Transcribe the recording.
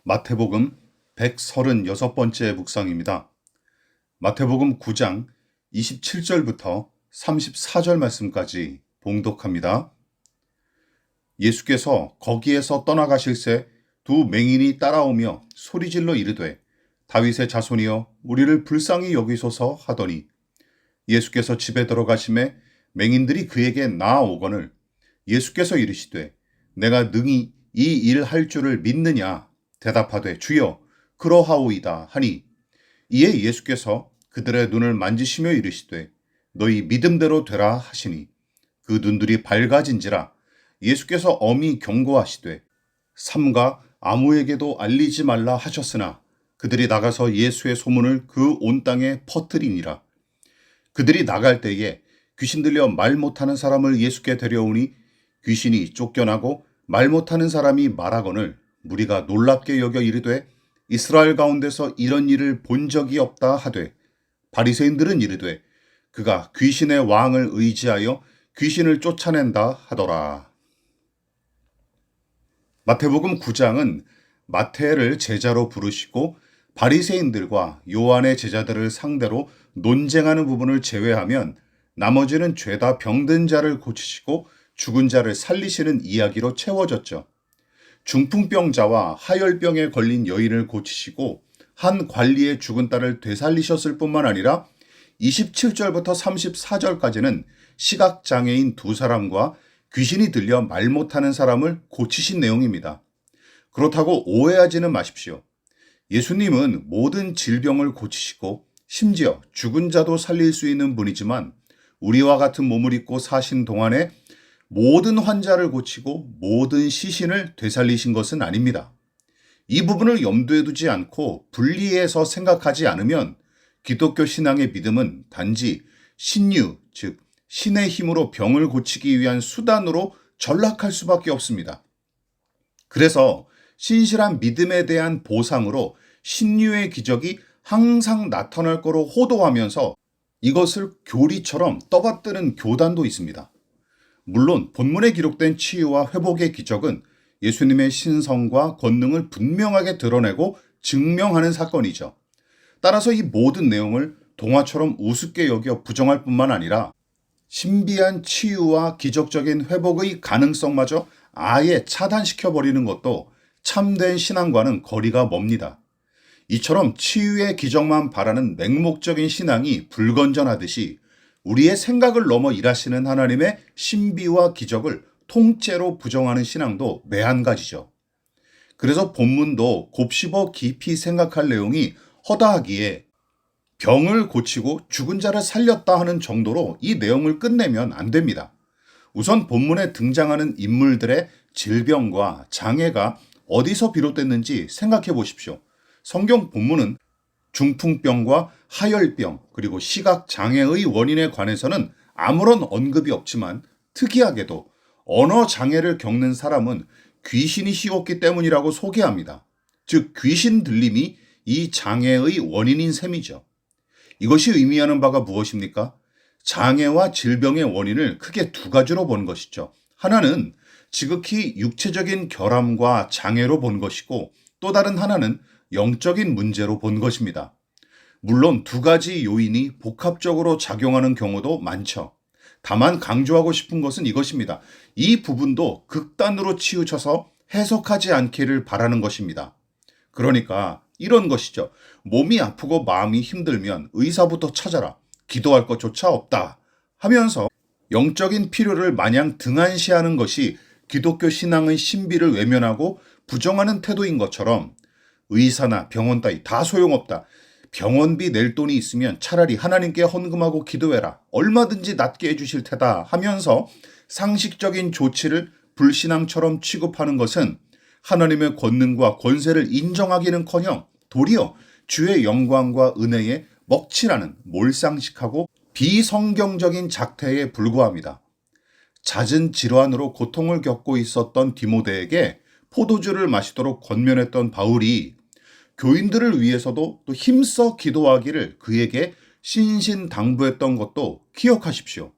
마태복음 136번째 묵상입니다. 마태복음 9장 27절부터 34절 말씀까지 봉독합니다. 예수께서 거기에서 떠나가실새 두 맹인이 따라오며 소리질러 이르되 다윗의 자손이여 우리를 불쌍히 여기소서 하더니 예수께서 집에 들어가심에 맹인들이 그에게 나아오거늘 예수께서 이르시되 내가 능히 이 일 할 줄을 믿느냐 대답하되 주여 그러하오이다 하니 이에 예수께서 그들의 눈을 만지시며 이르시되 너희 믿음대로 되라 하시니 그 눈들이 밝아진지라 예수께서 엄히 경고하시되 삼가 아무에게도 알리지 말라 하셨으나 그들이 나가서 예수의 소문을 그 온 땅에 퍼뜨리니라. 그들이 나갈 때에 귀신 들려 말 못하는 사람을 예수께 데려오니 귀신이 쫓겨나고 말 못하는 사람이 말하거늘 무리가 놀랍게 여겨 이르되 이스라엘 가운데서 이런 일을 본 적이 없다 하되 바리새인들은 이르되 그가 귀신의 왕을 의지하여 귀신을 쫓아낸다 하더라. 마태복음 9장은 마태를 제자로 부르시고 바리새인들과 요한의 제자들을 상대로 논쟁하는 부분을 제외하면 나머지는 죄다 병든 자를 고치시고 죽은 자를 살리시는 이야기로 채워졌죠. 중풍병자와 하열병에 걸린 여인을 고치시고 한 관리의 죽은 딸을 되살리셨을 뿐만 아니라 27절부터 34절까지는 시각장애인 두 사람과 귀신이 들려 말 못하는 사람을 고치신 내용입니다. 그렇다고 오해하지는 마십시오. 예수님은 모든 질병을 고치시고 심지어 죽은 자도 살릴 수 있는 분이지만 우리와 같은 몸을 입고 사신 동안에 모든 환자를 고치고 모든 시신을 되살리신 것은 아닙니다. 이 부분을 염두에 두지 않고 분리해서 생각하지 않으면 기독교 신앙의 믿음은 단지 신유, 즉 신의 힘으로 병을 고치기 위한 수단으로 전락할 수밖에 없습니다. 그래서 신실한 믿음에 대한 보상으로 신유의 기적이 항상 나타날 거로 호도하면서 이것을 교리처럼 떠받드는 교단도 있습니다. 물론 본문에 기록된 치유와 회복의 기적은 예수님의 신성과 권능을 분명하게 드러내고 증명하는 사건이죠. 따라서 이 모든 내용을 동화처럼 우습게 여겨 부정할 뿐만 아니라 신비한 치유와 기적적인 회복의 가능성마저 아예 차단시켜버리는 것도 참된 신앙과는 거리가 멉니다. 이처럼 치유의 기적만 바라는 맹목적인 신앙이 불건전하듯이 우리의 생각을 넘어 일하시는 하나님의 신비와 기적을 통째로 부정하는 신앙도 매한가지죠. 그래서 본문도 곱씹어 깊이 생각할 내용이 허다하기에 병을 고치고 죽은 자를 살렸다 하는 정도로 이 내용을 끝내면 안 됩니다. 우선 본문에 등장하는 인물들의 질병과 장애가 어디서 비롯됐는지 생각해 보십시오. 성경 본문은 중풍병과 하열병 그리고 시각장애의 원인에 관해서는 아무런 언급이 없지만 특이하게도 언어 장애를 겪는 사람은 귀신이 씌웠기 때문이라고 소개합니다. 즉 귀신 들림이 이 장애의 원인인 셈이죠. 이것이 의미하는 바가 무엇입니까? 장애와 질병의 원인을 크게 두 가지로 보는 것이죠. 하나는 지극히 육체적인 결함과 장애로 본 것이고 또 다른 하나는 영적인 문제로 본 것입니다. 물론 두 가지 요인이 복합적으로 작용하는 경우도 많죠. 다만 강조하고 싶은 것은 이것입니다. 이 부분도 극단으로 치우쳐서 해석하지 않기를 바라는 것입니다. 그러니까 이런 것이죠. 몸이 아프고 마음이 힘들면 의사부터 찾아라. 기도할 것조차 없다. 하면서 영적인 필요를 마냥 등한시하는 것이 기독교 신앙의 신비를 외면하고 부정하는 태도인 것처럼 의사나 병원 따위 다 소용없다. 병원비 낼 돈이 있으면 차라리 하나님께 헌금하고 기도해라. 얼마든지 낫게 해주실 테다 하면서 상식적인 조치를 불신앙처럼 취급하는 것은 하나님의 권능과 권세를 인정하기는커녕 도리어 주의 영광과 은혜에 먹칠하는 몰상식하고 비성경적인 작태에 불과합니다. 잦은 질환으로 고통을 겪고 있었던 디모데에게 포도주를 마시도록 권면했던 바울이 교인들을 위해서도 또 힘써 기도하기를 그에게 신신당부했던 것도 기억하십시오.